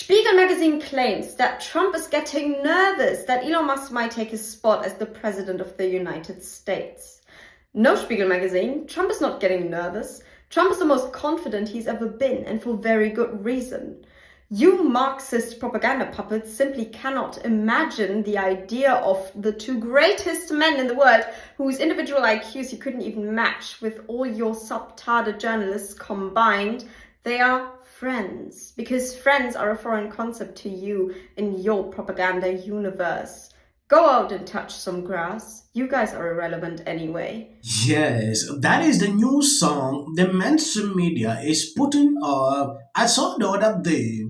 Spiegel magazine claims that Trump is getting nervous that Elon Musk might take his spot as the president of the United States. No, Spiegel magazine, Trump is not getting nervous. Trump is the most confident he's ever been, and for very good reason. You Marxist propaganda puppets simply cannot imagine the idea of the two greatest men in the world whose individual IQs you couldn't even match with all your subtarded journalists combined. They are friends, because friends are a foreign concept to you in your propaganda universe. Go out and touch some grass. You guys are irrelevant anyway. Yes, that is the new song the mainstream media is putting up. I saw the other day.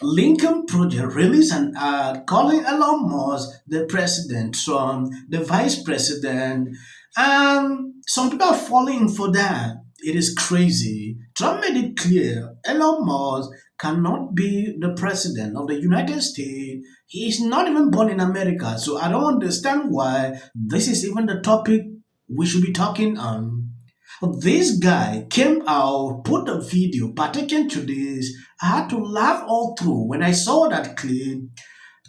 Lincoln Project released an ad calling Elon Musk the president, Trump the vice president, and some people are falling for that. It is crazy. Trump made it clear Elon Musk cannot be the president of the United States. He is not even born in America, so I don't understand why this is even the topic we should be talking on. This guy came out, put a video partaking to this. I had to laugh all through when I saw that clip.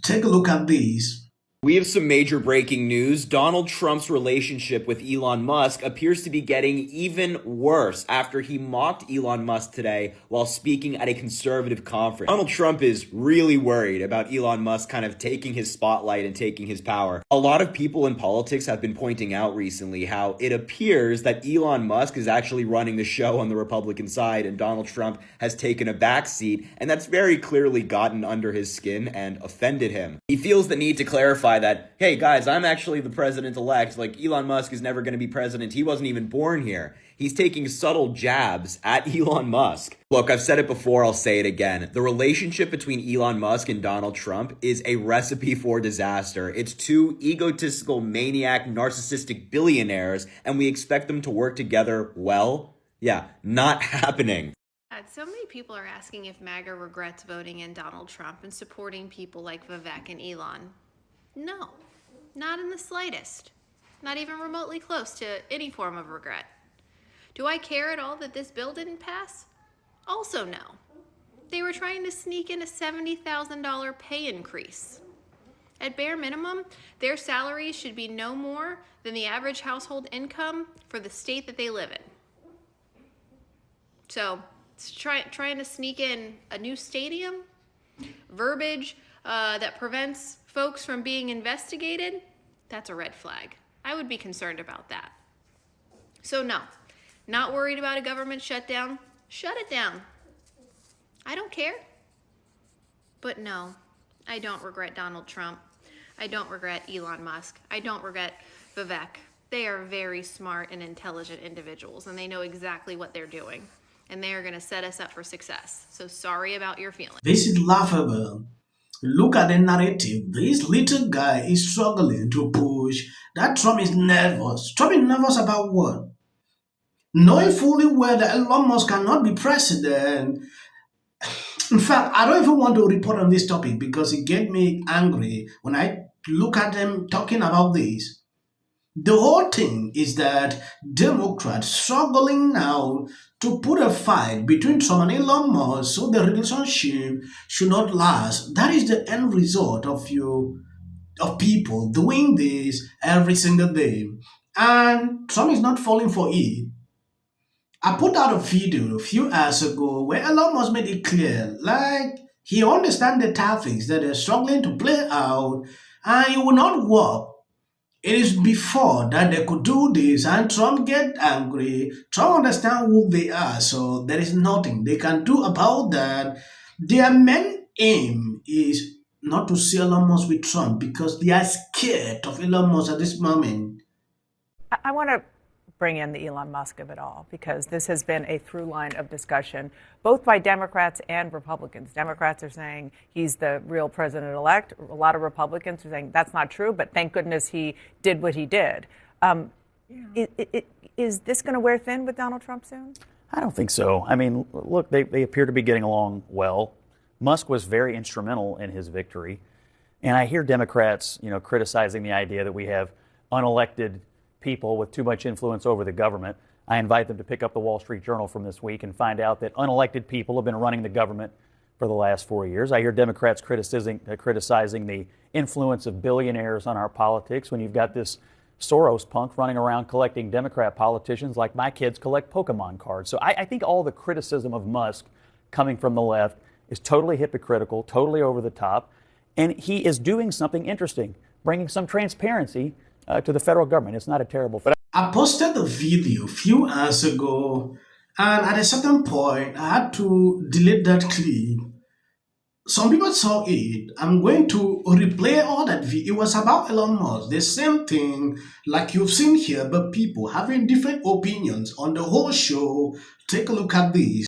Take a look at this. We have some major breaking news. Donald Trump's relationship with Elon Musk appears to be getting even worse after he mocked Elon Musk today while speaking at a conservative conference. Donald Trump is really worried about Elon Musk kind of taking his spotlight and taking his power. A lot of people in politics have been pointing out recently how it appears that Elon Musk is actually running the show on the Republican side and Donald Trump has taken a backseat, and that's very clearly gotten under his skin and offended him. He feels the need to clarify that, hey guys, I'm actually the president-elect. Like, Elon Musk is never going to be president. He wasn't even born here. He's taking subtle jabs at Elon Musk. Look, I've said it before, I'll say it again. The relationship between Elon Musk and Donald Trump is a recipe for disaster. It's two egotistical, maniac, narcissistic billionaires, and we expect them to work together well? Yeah, not happening. So many people are asking if MAGA regrets voting in Donald Trump and supporting people like Vivek and Elon. No, not in the slightest. Not even remotely close to any form of regret. Do I care at all that this bill didn't pass? Also no. They were trying to sneak in a $70,000 pay increase. At bare minimum, their salaries should be no more than the average household income for the state that they live in. So, trying to sneak in a new stadium, verbiage that prevents folks from being investigated, that's a red flag. I would be concerned about that. So no, not worried about a government shutdown. Shut it down. I don't care. But no, I don't regret Donald Trump. I don't regret Elon Musk. I don't regret Vivek. They are very smart and intelligent individuals, and they know exactly what they're doing. And they are going to set us up for success. So sorry about your feelings. This is laughable. Look at the narrative. This little guy is struggling to push that Trump is nervous. Trump is nervous about what? Knowing fully well that Elon Musk cannot be president. In fact, I don't even want to report on this topic because it gets me angry when I look at them talking about this. The whole thing is that Democrats struggling now to put a fight between Trump and Elon Musk so the relationship should not last. That is the end result of people doing this every single day. And Trump is not falling for it. I put out a video a few hours ago where Elon Musk made it clear, like he understands the tactics that they're struggling to play out and it will not work. It is before that they could do this and Trump get angry. Trump understand who they are, so there is nothing they can do about that. Their main aim is not to see Elon Musk with Trump because they are scared of Elon Musk at this moment. I want to bring in the Elon Musk of it all because this has been a through line of discussion, both by Democrats and Republicans. Democrats are saying he's the real president-elect. A lot of Republicans are saying that's not true, but thank goodness he did what he did. Is this going to wear thin with Donald Trump soon? I don't think so. I mean, look, they appear to be getting along well. Musk was very instrumental in his victory. And I hear Democrats, criticizing the idea that we have unelected people with too much influence over the government. I invite them to pick up the Wall Street Journal from this week and find out that unelected people have been running the government for the last 4 years. I hear Democrats criticizing the influence of billionaires on our politics when you've got this Soros punk running around collecting Democrat politicians like my kids collect Pokemon cards. So I think all the criticism of Musk coming from the left is totally hypocritical, totally over the top, and he is doing something interesting, bringing some transparency to the federal government. It's not a terrible thing. I posted the video a few hours ago, and at a certain point, I had to delete that clip. Some people saw it. I'm going to replay all that video. It was about Elon Musk. The same thing like you've seen here, but people having different opinions on the whole show. Take a look at this.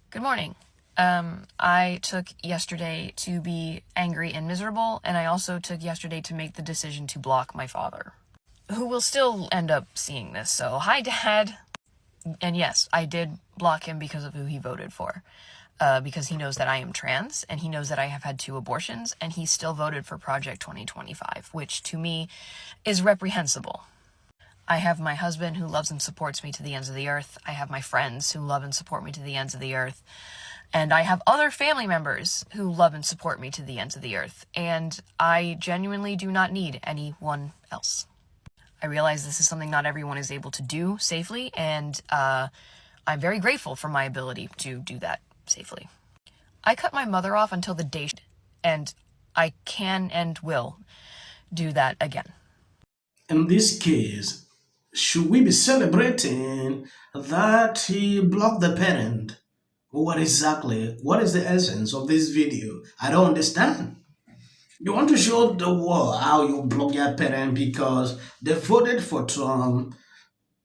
Good morning. I took yesterday to be angry and miserable, and I also took yesterday to make the decision to block my father, who will still end up seeing this. So, hi, Dad. And yes, I did block him because of who he voted for. Because he knows that I am trans, and he knows that I have had 2 abortions, and he still voted for Project 2025, which to me is reprehensible. I have my husband who loves and supports me to the ends of the earth. I have my friends who love and support me to the ends of the earth. And I have other family members who love and support me to the ends of the earth. And I genuinely do not need anyone else. I realize this is something not everyone is able to do safely, and I'm very grateful for my ability to do that safely. I cut my mother off until the day, and I can and will do that again. In this case, should we be celebrating that he blocked the parent? What is the essence of this video? I don't understand. You want to show the world how you block your parent because they voted for Trump?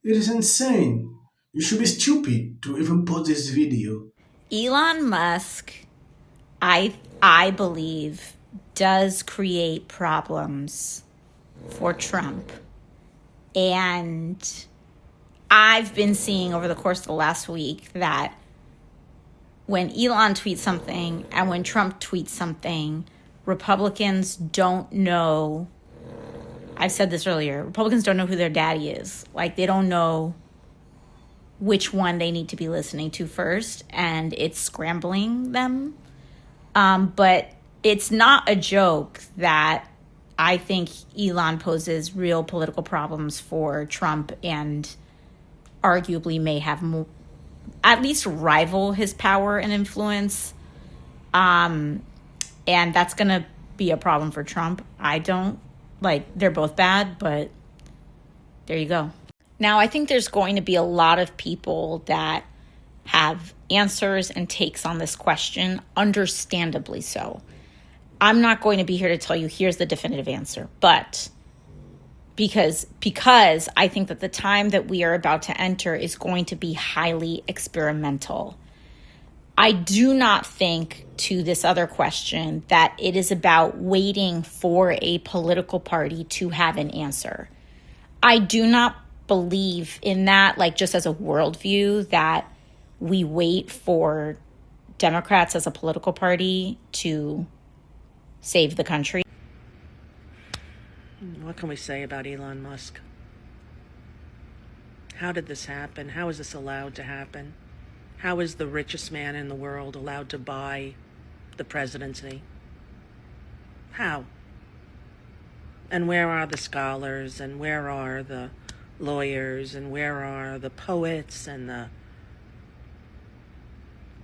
It is insane. You should be stupid to even post this video. Elon Musk, I believe, does create problems for Trump. And I've been seeing over the course of the last week that when Elon tweets something and when Trump tweets something, Republicans don't know. I've said this earlier. Republicans don't know who their daddy is. Like, they don't know which one they need to be listening to first, and it's scrambling them. But it's not a joke that I think Elon poses real political problems for Trump and arguably may have at least rival his power and influence. And that's going to be a problem for Trump. They're both bad, but there you go. Now, I think there's going to be a lot of people that have answers and takes on this question, understandably so. I'm not going to be here to tell you here's the definitive answer, but because I think that the time that we are about to enter is going to be highly experimental. I do not think, to this other question, that it is about waiting for a political party to have an answer. I do not believe in that, just as a worldview, that we wait for Democrats as a political party to save the country. What can we say about Elon Musk? How did this happen? How is this allowed to happen? How is the richest man in the world allowed to buy the presidency? How? And where are the scholars, and where are the lawyers, and where are the poets and the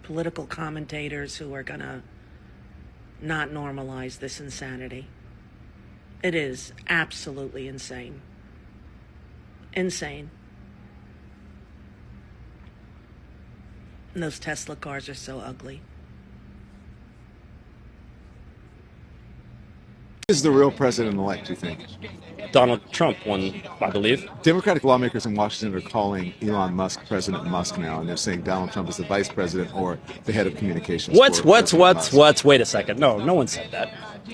political commentators who are going to not normalize this insanity? It is absolutely insane. Insane. And those Tesla cars are so ugly. Who is the real president-elect, do you think? Donald Trump won, I believe. Democratic lawmakers in Washington are calling Elon Musk President Musk now, and they're saying Donald Trump is the vice president or the head of communications. What's? Wait a second. No one said that.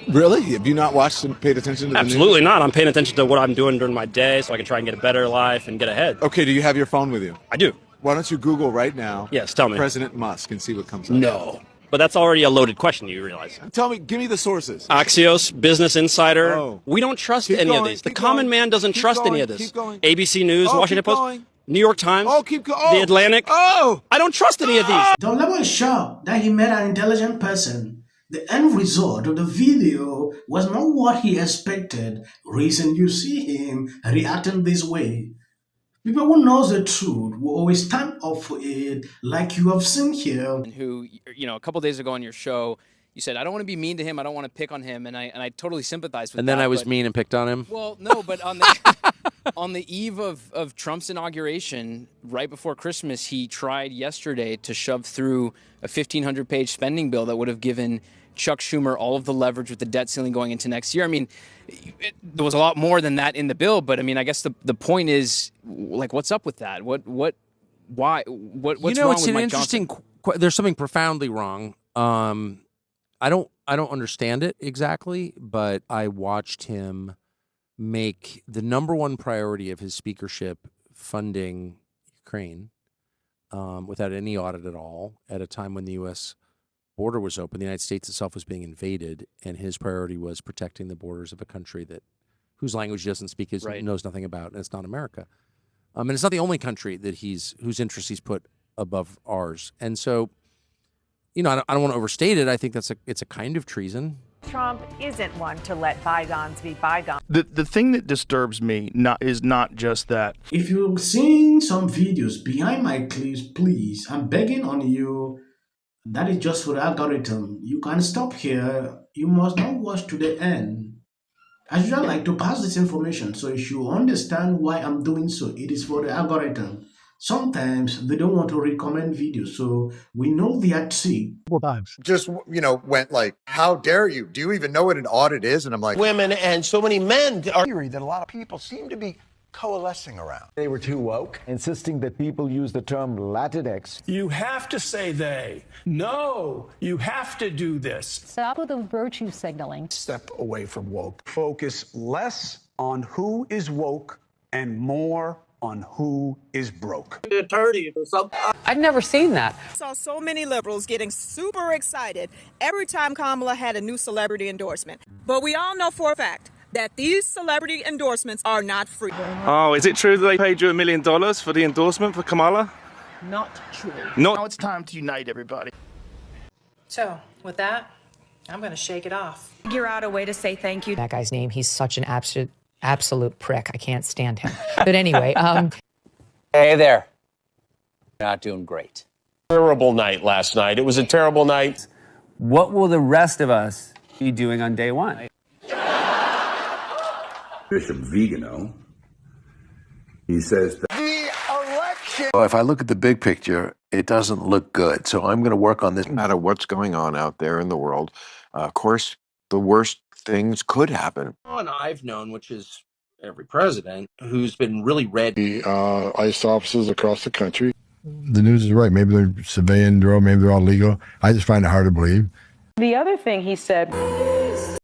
Really? Have you not watched and paid attention to the Absolutely news? not. I'm paying attention to what I'm doing during my day so I can try and get a better life and get ahead. Okay, do you have your phone with you? I do. Why don't you Google right now? Yes, tell me. President Musk and see what comes up. No. But that's already a loaded question, you realize. Tell me, give me the sources. Axios, Business Insider. Oh. We don't trust Keep any going, of these. The keep common going, man doesn't keep trust going, any of this. keep going. ABC News, Oh, Washington keep Post. going. New York Times, The The Atlantic. I don't trust any of these. The level is shocked that he met an intelligent person. The end result of the video was not what he expected. Reason you see him reacting this way. People who knows the truth will always stand up for it, like you have seen here. Who, a couple days ago on your show, you said, I don't want to be mean to him, I don't want to pick on him, and I totally sympathize with that. And then I was mean and picked on him? Well, no, but on the eve of Trump's inauguration, right before Christmas, he tried yesterday to shove through a 1,500-page spending bill that would have given Chuck Schumer all of the leverage with the debt ceiling going into next year. I mean, there was a lot more than that in the bill, but I mean, I guess the point is, like, what's up with that? What's wrong with it's an Mike interesting. Johnson? There's something profoundly wrong. I don't understand it exactly, but I watched him make the number one priority of his speakership funding Ukraine without any audit at all at a time when the U.S. border was open. The United States itself was being invaded, and his priority was protecting the borders of a country whose language he doesn't speak, knows nothing about, and it's not America. And it's not the only country that whose interests he's put above ours. And so, I don't want to overstate it. I think it's a kind of treason. Trump isn't one to let bygones be bygones. The thing that disturbs me is not just that. If you're seeing some videos behind my clips, please, I'm begging on you. That is just for the algorithm. You can stop here. You must not watch to the end. I usually like to pass this information, so if you understand why I'm doing so, it is for the algorithm. Sometimes they don't want to recommend videos, so we know they are tricked. Just, went like, how dare you? Do you even know what an audit is? And I'm like, women and so many men are theory that a lot of people seem to be coalescing around. They were too woke, insisting that people use the term Latinx. You have to say they. No, you have to do this. Stop with the virtue signaling. Step away from woke. Focus less on who is woke and more on who is broke. I've never seen that. I saw so many liberals getting super excited every time Kamala had a new celebrity endorsement. But we all know for a fact that these celebrity endorsements are not free. Oh, is it true that they paid you $1 million for the endorsement for Kamala? Not true. Now it's time to unite everybody. So, with that, I'm going to shake it off. Figure out a way to say thank you. That guy's name, he's such an absolute prick. I can't stand him. But anyway, Hey there. Not doing great. Terrible night last night. It was a terrible night. What will the rest of us be doing on day one? Bishop Vigano, he says that The election. if I look at the big picture, it doesn't look good. So I'm going to work on this. No matter what's going on out there in the world, of course, the worst things could happen. One I've known, which is every president, who's been really red. The ICE officers across the country. The news is right. Maybe they're civilian drone, maybe they're all legal. I just find it hard to believe. The other thing he said.